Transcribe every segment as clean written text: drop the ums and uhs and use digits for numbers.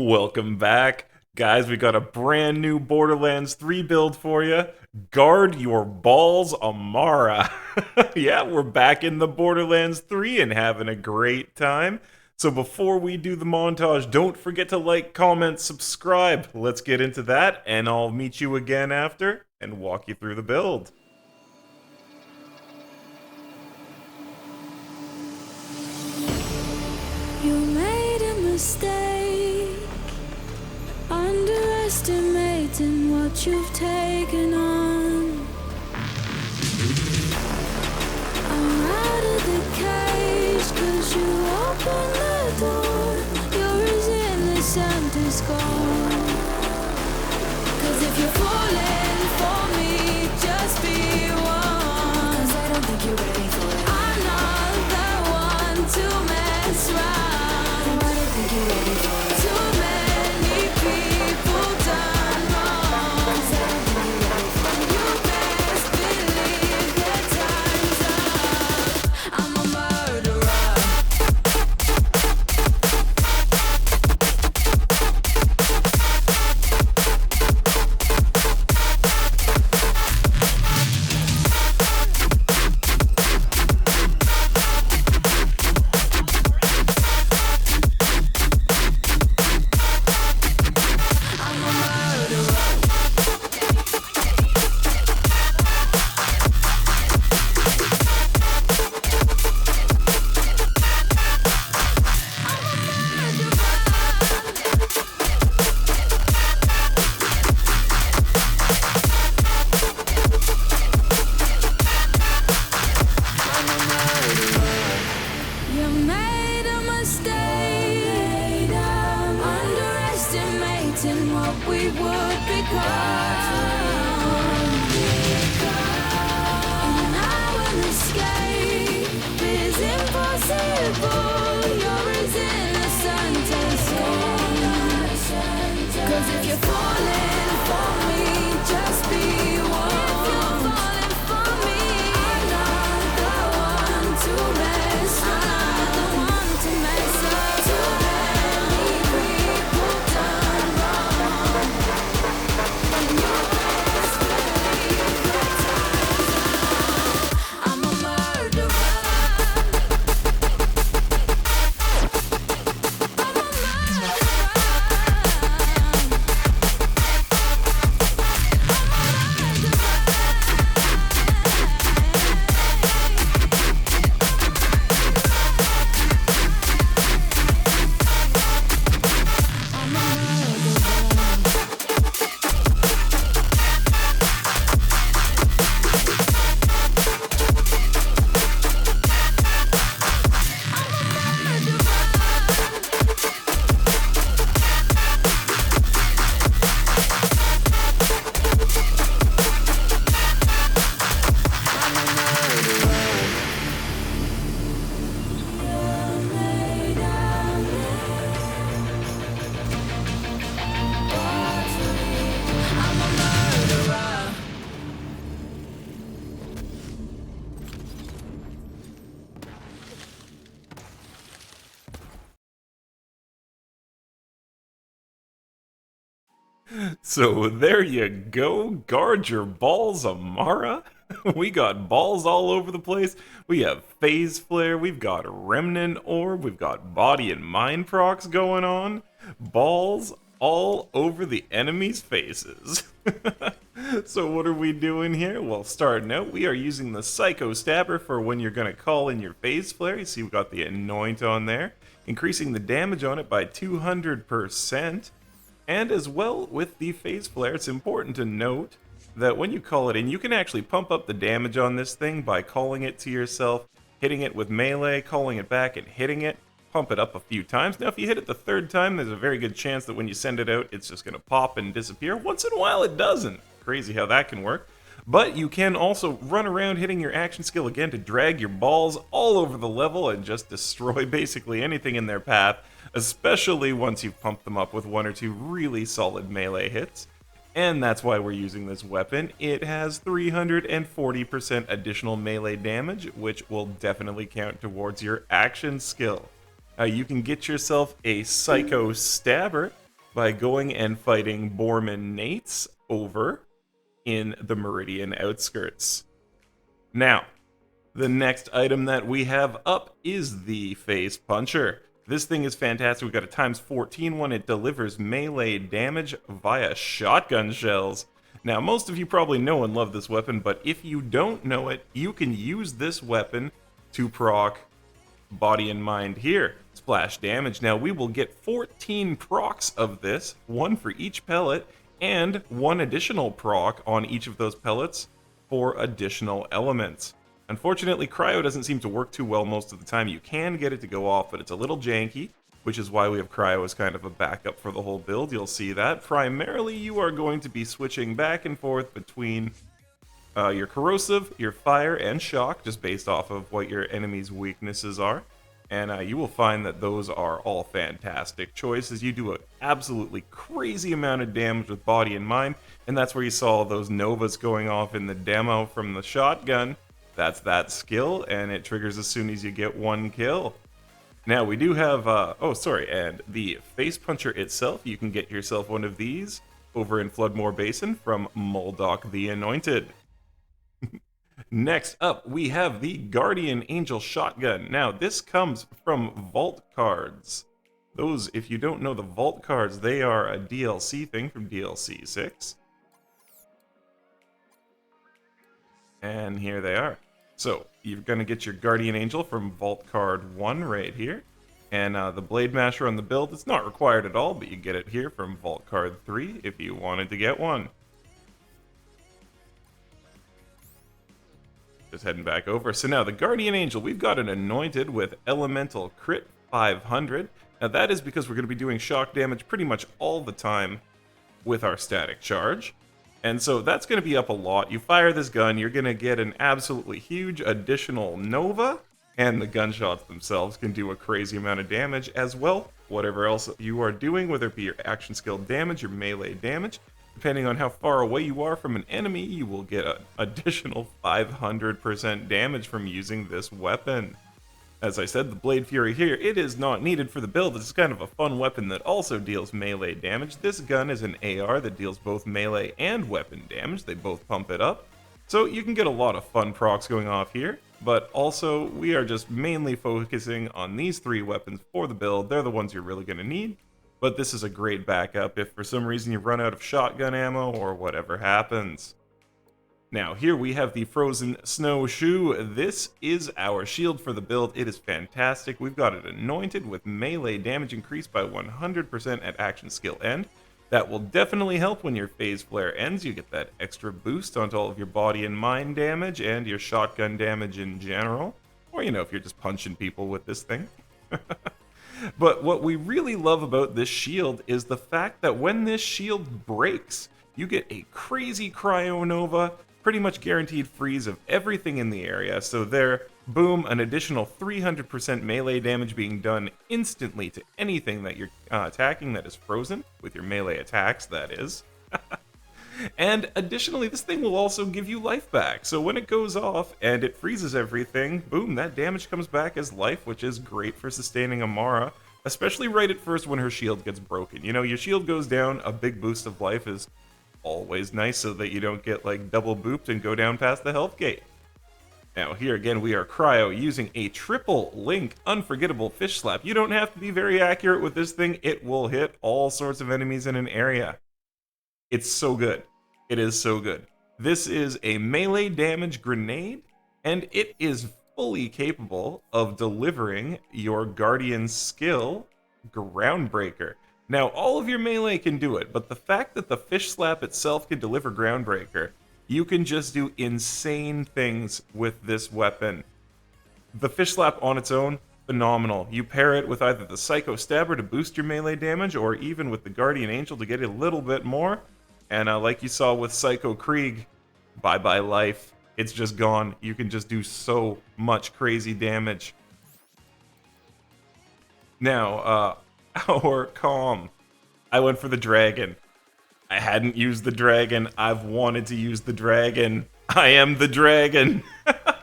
Welcome back. Guys, we got a brand new Borderlands 3 build for you. Guard your balls, Amara. Yeah, we're back in the Borderlands 3 and having a great time. So before we do the montage, don't forget to like, comment, subscribe. Let's get into that, and I'll meet you again after and walk you through the build. You made a mistake, underestimating what you've taken on. I'm out of the cage, 'cause you opened the door. You're as innocent as gone. 'Cause if you're falling for me, just be one. 'Cause I don't think you're ready for it. I'm not the one to mess around. No, I don't think you're ready for it. Too many people done wrong. 'Cause I don't think you're ready for it. You best believe that time's up. I'm a murderer. I'm a murderer. You made a mistake, underestimating what we would become. And now an escape is impossible. You're as innocent as sin. 'Cause if you're falling for me, just be one. If you're falling for me, I'm not the one to mess up. I'm the one to mess up. Too many people done wrong. And you best believe that time's up. I'm a murderer. I'm a So there you go. Guard your balls, Amara. We got balls all over the place. We have Phaseflare, we've got Remnant Orb, we've got Body and Mind Procs going on. Balls all over the enemies' faces. So what are we doing here? Well, starting out, we are using the Psycho Stabber for when you're going to call in your Phaseflare. You see we've got the Anoint on there, increasing the damage on it by 200%. And as well with the Phaseflare, it's important to note that when you call it in, you can actually pump up the damage on this thing by calling it to yourself, hitting it with melee, calling it back and hitting it, pump it up a few times. Now if you hit it the third time, there's a very good chance that when you send it out, it's just going to pop and disappear. Once in a while it doesn't. Crazy how that can work. But you can also run around hitting your action skill again to drag your balls all over the level and just destroy basically anything in their path, especially once you've pumped them up with one or two really solid melee hits. And that's why we're using this weapon. It has 340% additional melee damage, which will definitely count towards your action skill. You can get yourself a Psycho Stabber, by going and fighting Borman Nates over in the Meridian outskirts. Now, the next item that we have up is the Face Puncher. This thing is fantastic. We've got a times 14 one. It delivers melee damage via shotgun shells. Now, most of you probably know and love this weapon, but if you don't know it, you can use this weapon to proc body and mind here. Splash damage. Now, we will get 14 procs of this, one for each pellet, and one additional proc on each of those pellets for additional elements. Unfortunately, cryo doesn't seem to work too well most of the time. You can get it to go off, but it's a little janky, which is why we have cryo as kind of a backup for the whole build. You'll see that. Primarily, you are going to be switching back and forth between your corrosive, your fire, and shock, just based off of what your enemy's weaknesses are. And you will find that those are all fantastic choices. You do an absolutely crazy amount of damage with body and mind, and that's where you saw those novas going off in the demo from the shotgun. That's that skill, and it triggers as soon as you get one kill. Now, we do have, and the Face Puncher itself, you can get yourself one of these over in Floodmore Basin from Moldok the Anointed. Next up, we have the Guardian Angel Shotgun. Now, this comes from Vault cards. Those, if you don't know the Vault cards, they are a DLC thing from DLC 6. And here they are. So, you're going to get your Guardian Angel from Vault Card 1 right here. And the Blade Masher on the build, it's not required at all, but you get it here from Vault Card 3 if you wanted to get one. Just heading back over. So now, the Guardian Angel, we've got an Anointed with Elemental Crit 500. Now that is because we're going to be doing shock damage pretty much all the time with our static charge. And so that's going to be up a lot. You fire this gun, you're going to get an absolutely huge additional Nova, and the gunshots themselves can do a crazy amount of damage as well. Whatever else you are doing, whether it be your action skill damage, your melee damage, depending on how far away you are from an enemy, you will get an additional 500% damage from using this weapon. As I said, the Blade Fury here, it is not needed for the build. It's kind of a fun weapon that also deals melee damage. This gun is an AR that deals both melee and weapon damage. They both pump it up. So you can get a lot of fun procs going off here, but also we are just mainly focusing on these three weapons for the build. They're the ones you're really going to need, but this is a great backup if for some reason you run out of shotgun ammo or whatever happens. Now, here we have the Frozen Snowshoe. This is our shield for the build. It is fantastic. We've got it anointed with melee damage increased by 100% at action skill end. That will definitely help when your Phaseflare ends. You get that extra boost onto all of your body and mind damage and your shotgun damage in general. Or, you know, if you're just punching people with this thing. But what we really love about this shield is the fact that when this shield breaks, you get a crazy Cryo Nova, pretty much guaranteed freeze of everything in the area. So there, boom, an additional 300% melee damage being done instantly to anything that you're attacking that is frozen, with your melee attacks, that is. And additionally, this thing will also give you life back. So when it goes off and it freezes everything, boom, that damage comes back as life, which is great for sustaining Amara, especially right at first when her shield gets broken. You know, your shield goes down, a big boost of life is always nice so that you don't get like double booped and go down past the health gate. Now here again we are cryo using a triple link unforgettable fish slap. You don't have to be very accurate with this thing. It will hit all sorts of enemies in an area. It's so good. It is so good. This is a melee damage grenade, and it is fully capable of delivering your Guardian skill, Groundbreaker. Now, all of your melee can do it, but the fact that the Fish Slap itself can deliver Groundbreaker, you can just do insane things with this weapon. The Fish Slap on its own, phenomenal. You pair it with either the Psycho Stabber to boost your melee damage, or even with the Guardian Angel to get a little bit more. And like you saw with Psycho Krieg, bye-bye life. It's just gone. You can just do so much crazy damage. Now, our Calm. I went for the dragon. I hadn't used the dragon. I've wanted to use the dragon. I am the dragon.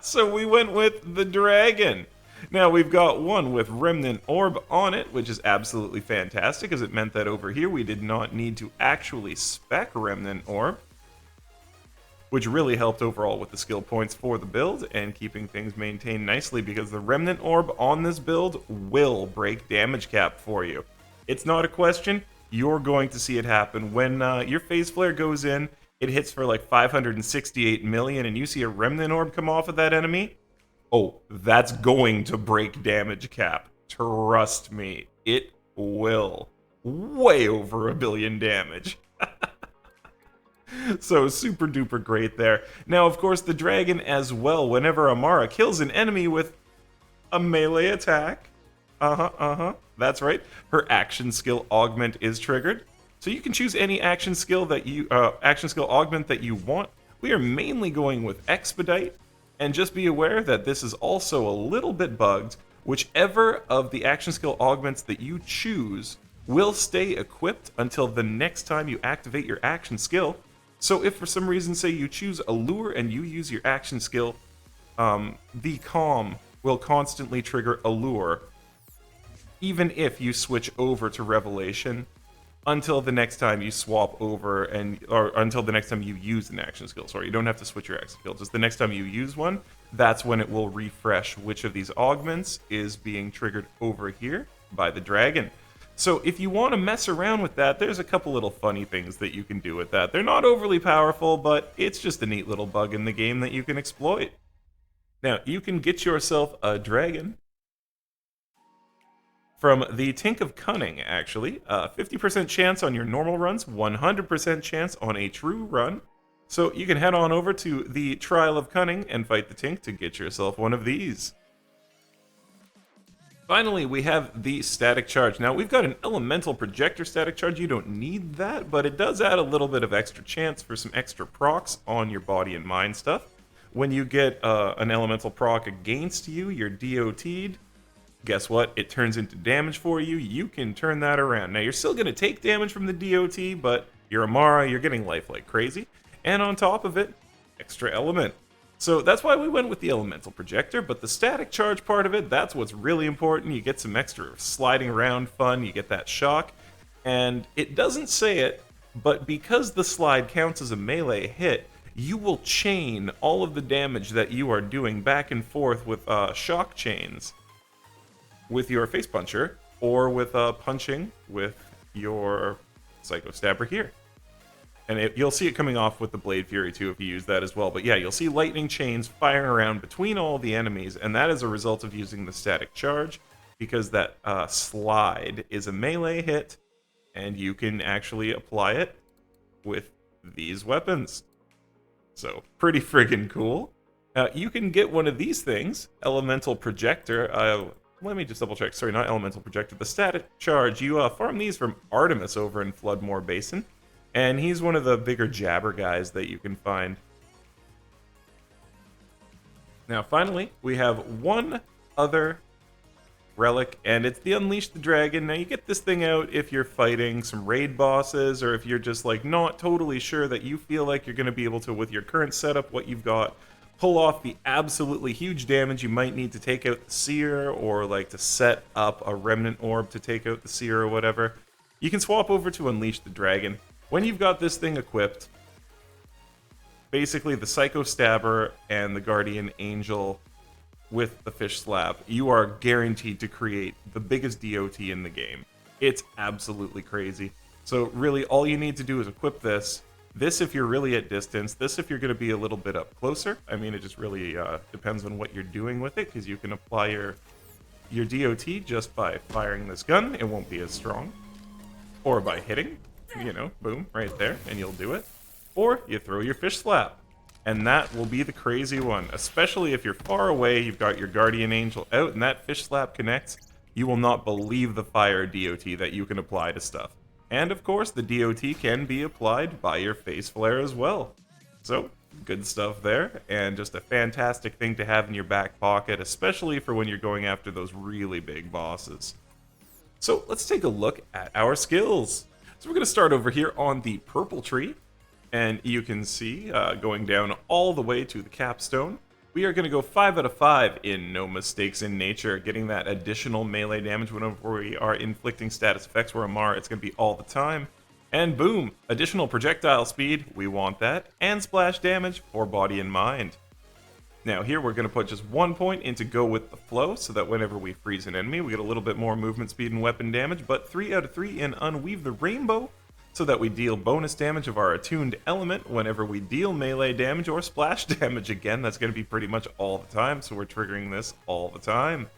So we went with the dragon. Now we've got one with Remnant Orb on it, which is absolutely fantastic, as it meant that over here we did not need to actually spec Remnant Orb, which really helped overall with the skill points for the build and keeping things maintained nicely, because the Remnant Orb on this build will break damage cap for you. It's not a question, you're going to see it happen. When your Phaseflare goes in, it hits for like 568 million, and you see a Remnant Orb come off of that enemy, oh, that's going to break damage cap. Trust me, it will. Way over 1 billion damage. So super duper great there. Now, of course, the dragon as well, whenever Amara kills an enemy with a melee attack, that's right, her action skill augment is triggered. So you can choose any action skill augment that you want. We are mainly going with Expedite, and just be aware that this is also a little bit bugged. Whichever of the action skill augments that you choose will stay equipped until the next time you activate your action skill. So if for some reason, say you choose Allure and you use your action skill, the Calm will constantly trigger Allure, even if you switch over to Revelation, until the next time you swap over, or until the next time you use an action skill. Sorry, you don't have to switch your action skill. Just the next time you use one, that's when it will refresh which of these augments is being triggered over here by the dragon. So if you want to mess around with that, there's a couple little funny things that you can do with that. They're not overly powerful, but it's just a neat little bug in the game that you can exploit. Now, you can get yourself a dragon from the Tink of Cunning, actually. 50% chance on your normal runs, 100% chance on a true run. So you can head on over to the Trial of Cunning and fight the Tink to get yourself one of these. Finally, we have the Static Charge. Now, we've got an Elemental Projector Static Charge. You don't need that, but it does add a little bit of extra chance for some extra procs on your body and mind stuff. When you get an Elemental proc against you, you're DOT'd. Guess what? It turns into damage for you. You can turn that around. Now, you're still going to take damage from the DOT, but you're Amara, you're getting life like crazy. And on top of it, extra element. So that's why we went with the Elemental Projector, but the Static Charge part of it, that's what's really important. You get some extra sliding around fun, you get that shock, and it doesn't say it, but because the slide counts as a melee hit, you will chain all of the damage that you are doing back and forth with shock chains with your Face Puncher, or with punching with your Psycho Stabber here. And you'll see it coming off with the Blade Fury too if you use that as well. But yeah, you'll see lightning chains firing around between all the enemies, and that is a result of using the Static Charge, because that slide is a melee hit, and you can actually apply it with these weapons. So, pretty friggin' cool. You can get one of these things, Elemental Projector. Let me just double check. Sorry, not Elemental Projector. The Static Charge. You farm these from Artemis over in Floodmoor Basin. And he's one of the bigger jabber guys that you can find. Now, finally, we have one other relic, and it's the Unleash the Dragon. Now, you get this thing out if you're fighting some raid bosses, or if you're just, like, not totally sure that you feel like you're going to be able to, with your current setup, what you've got, pull off the absolutely huge damage you might need to take out the Seer, or, like, to set up a Remnant Orb to take out the Seer or whatever. You can swap over to Unleash the Dragon. When you've got this thing equipped, basically the Psycho Stabber and the Guardian Angel with the Fish Slap, you are guaranteed to create the biggest DOT in the game. It's absolutely crazy. So really, all you need to do is equip this. This if you're really at distance. This if you're going to be a little bit up closer. I mean, it just really depends on what you're doing with it, because you can apply your DOT just by firing this gun. It won't be as strong. Or by hitting. You know, boom, right there, and you'll do it. Or you throw your Fish Slap, and that will be the crazy one. Especially if you're far away, you've got your Guardian Angel out, and that Fish Slap connects, you will not believe the fire DOT that you can apply to stuff. And of course, the DOT can be applied by your Phaseflare as well. So, good stuff there, and just a fantastic thing to have in your back pocket, especially for when you're going after those really big bosses. So, let's take a look at our skills. So we're going to start over here on the purple tree, and you can see going down all the way to the capstone, We are going to go 5 out of 5 in No Mistakes in Nature, getting that additional melee damage whenever we are inflicting status effects where Amara, it's going to be all the time. And boom, additional projectile speed, we want that, and splash damage for body and mind. Now here we're going to put just 1 point into Go With The Flow, so that whenever we freeze an enemy, we get a little bit more movement speed and weapon damage, but 3 out of 3 in Unweave the Rainbow, so that we deal bonus damage of our attuned element whenever we deal melee damage or splash damage. Again, that's going to be pretty much all the time, so we're triggering this all the time.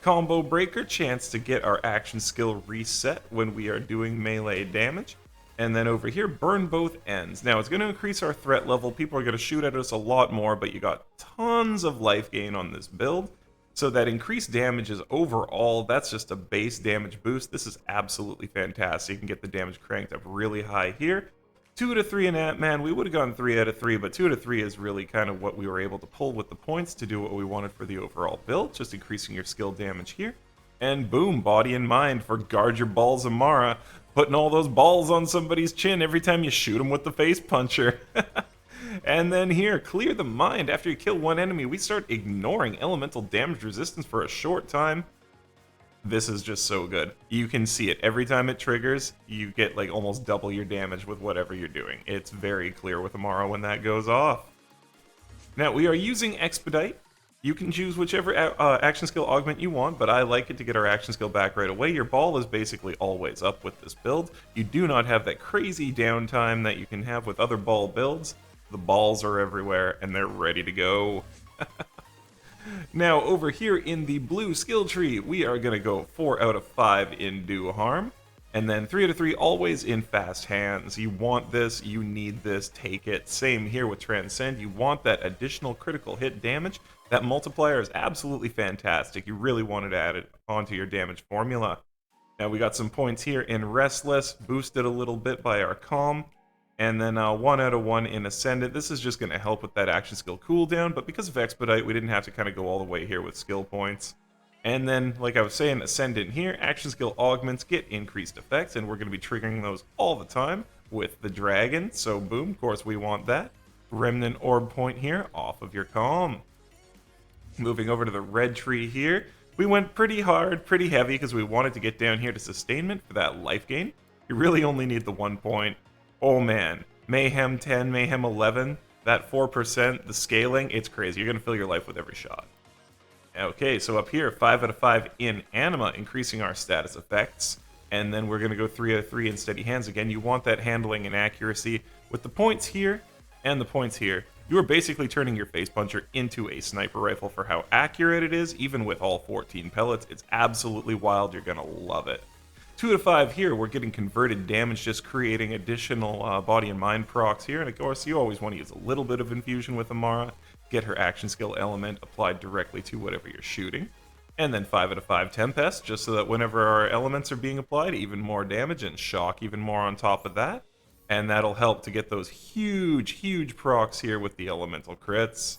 Combo Breaker, chance to get our action skill reset when we are doing melee damage. And then over here, Burn Both Ends. Now, it's going to increase our threat level. People are going to shoot at us a lot more, but you got tons of life gain on this build. So that increased damage is overall, that's just a base damage boost. This is absolutely fantastic. You can get the damage cranked up really high here. 2 out of 3 in Ant-Man. We would have gone 3 out of 3, but 2 out of 3 is really kind of what we were able to pull with the points to do what we wanted for the overall build, just increasing your skill damage here. And boom, Body and Mind for Guard Your Balls Amara, putting all those balls on somebody's chin every time you shoot them with the face puncher. And then here, Clear the Mind. After you kill one enemy, we start ignoring elemental damage resistance for a short time. This is just so good. You can see it. Every time it triggers, you get like almost double your damage with whatever you're doing. It's very clear with Amara when that goes off. Now, we are using Expedite. You can choose whichever action skill augment you want, but I like it to get our action skill back right away. Your ball is basically always up with this build. You do not have that crazy downtime that you can have with other ball builds. The balls are everywhere, and they're ready to go. Now, over here in the blue skill tree, we are going to go 4 out of 5 in Do Harm, and then 3 out of 3 always in Fast Hands. You want this, you need this, take it. Same here with Transcend. You want that additional critical hit damage. That multiplier is absolutely fantastic. You really wanted to add it onto your damage formula. Now, we got some points here in Restless, boosted a little bit by our Calm. And then 1 out of 1 in Ascendant. This is just going to help with that action skill cooldown, but because of Expedite, we didn't have to kind of go all the way here with skill points. And then, like I was saying, Ascendant here, action skill augments get increased effects, and we're going to be triggering those all the time with the Dragon. So boom, of course we want that. Remnant Orb point here, off of your Calm. Moving over to the red tree here, we went pretty hard, pretty heavy, because we wanted to get down here to Sustainment for that life gain. You really only need the 1 point. Oh man, Mayhem 10, Mayhem 11, that 4%, the scaling, it's crazy. You're going to fill your life with every shot. Okay, so up here, 5 out of 5 in Anima, increasing our status effects. And then we're going to go 3 out of 3 in Steady Hands again. You want that handling and accuracy. With the points here and the points here, you are basically turning your Face Puncher into a sniper rifle for how accurate it is, even with all 14 pellets. It's absolutely wild. You're going to love it. 2 out of 5 here, we're getting converted damage, just creating additional body and mind procs here. And of course, you always want to use a little bit of infusion with Amara, get her action skill element applied directly to whatever you're shooting. And then 5 out of 5 Tempest, just so that whenever our elements are being applied, even more damage, and shock even more on top of that. And that'll help to get those huge, huge procs here with the elemental crits.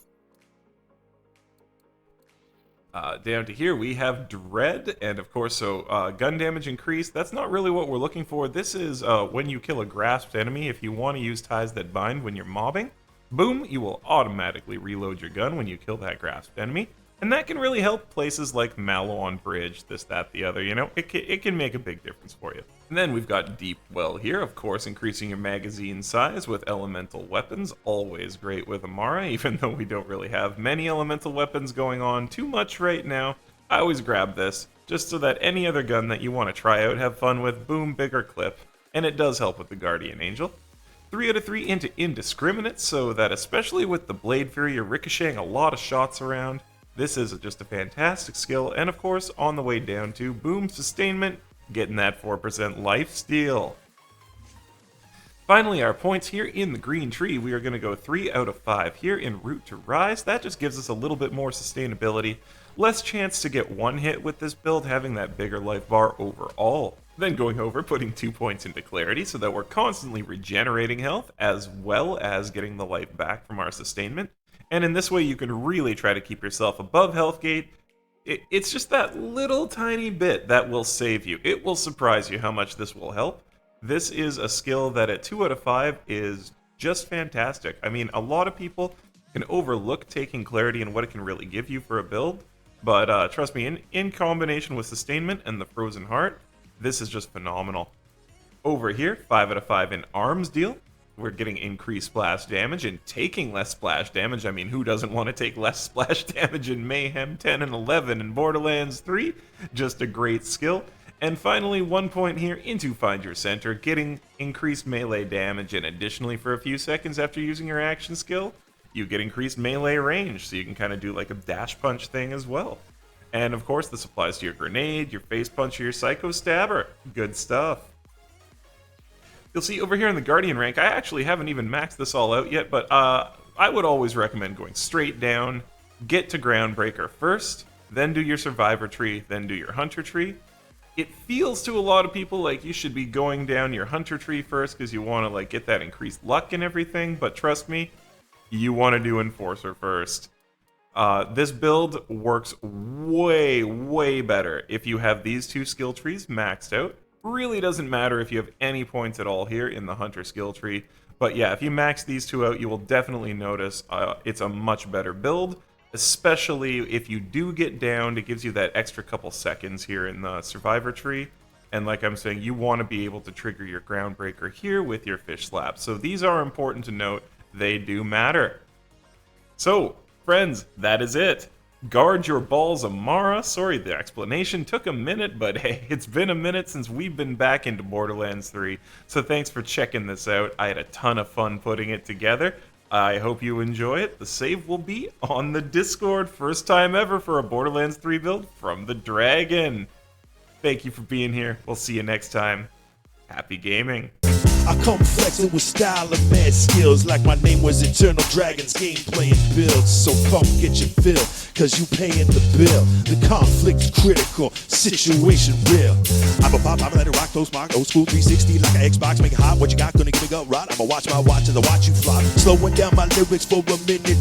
Down to here, we have Dread, and of course, so gun damage increased. That's not really what we're looking for. This is when you kill a grasped enemy, if you want to use Ties That Bind when you're mobbing, boom, you will automatically reload your gun when you kill that grasped enemy. And that can really help places like Mallow on Bridge, this, that, the other, you know? It can make a big difference for you. And then we've got Deep Well here, of course, increasing your magazine size with elemental weapons. Always great with Amara, even though we don't really have many elemental weapons going on too much right now. I always grab this, just so that any other gun that you want to try out, have fun with, boom, bigger clip. And it does help with the Guardian Angel. 3 out of 3 into Indiscriminate, so that especially with the Blade Fury, you're ricocheting a lot of shots around. This is just a fantastic skill, and of course, on the way down to boom, Sustainment, getting that 4% life steal. Finally, our points here in the green tree, we are going to go 3 out of 5 here in Root to Rise. That just gives us a little bit more sustainability, less chance to get one hit with this build, having that bigger life bar overall. Then going over, putting 2 points into Clarity so that we're constantly regenerating health, as well as getting the life back from our sustainment. And in this way, you can really try to keep yourself above health gate. It's just that little tiny bit that will save you. It will surprise you how much this will help. This is a skill that at 2 out of 5 is just fantastic. I mean, a lot of people, can overlook taking clarity and what it can really give you for a build. But trust me, in combination with sustainment and the frozen heart, this is just phenomenal. Over here, 5 out of 5 in arms deal. We're getting increased splash damage and taking less splash damage. I mean, who doesn't want to take less splash damage in Mayhem 10 and 11 in Borderlands 3? Just a great skill. And finally, 1 point here into Find Your Center, getting increased melee damage, and additionally for a few seconds after using your action skill, you get increased melee range, so you can kind of do like a dash punch thing as well. And of course, this applies to your grenade, your face punch, or your psycho stabber. Good stuff. You'll see over here in the Guardian rank, I actually haven't even maxed this all out yet, but I would always recommend going straight down, get to Groundbreaker first, then do your Survivor tree, then do your Hunter tree. It feels to a lot of people like you should be going down your Hunter tree first because you want to like get that increased luck and everything, but trust me, you want to do Enforcer first. This build works way, way better if you have these two skill trees maxed out. Really doesn't matter if you have any points at all here in the Hunter skill tree. But yeah, if you max these two out, you will definitely notice it's a much better build. Especially if you do get downed, it gives you that extra couple seconds here in the Survivor tree. And like I'm saying, you want to be able to trigger your Groundbreaker here with your Fish Slap. So these are important to note. They do matter. So, friends, that is it. Guard your balls, Amara. Sorry, the explanation took a minute, but hey, it's been a minute since we've been back into Borderlands 3. So thanks for checking this out. I had a ton of fun putting it together. I hope you enjoy it. The save will be on the Discord. First time ever for a Borderlands 3 build from the Dragon. Thank you for being here. We'll see you next time. Happy gaming. I come flexing with style and mad skills, like my name was Eternal Dragons, gameplay and builds. So come get your fill, cause you paying the bill. The conflict's critical, situation real. I'm a pop, I'm let it rock, close mark, old school 360 like an Xbox, make it hot. What you got, gonna give me gut rot. I'ma watch my watch as I watch you fly. Slowing down my lyrics for a minute.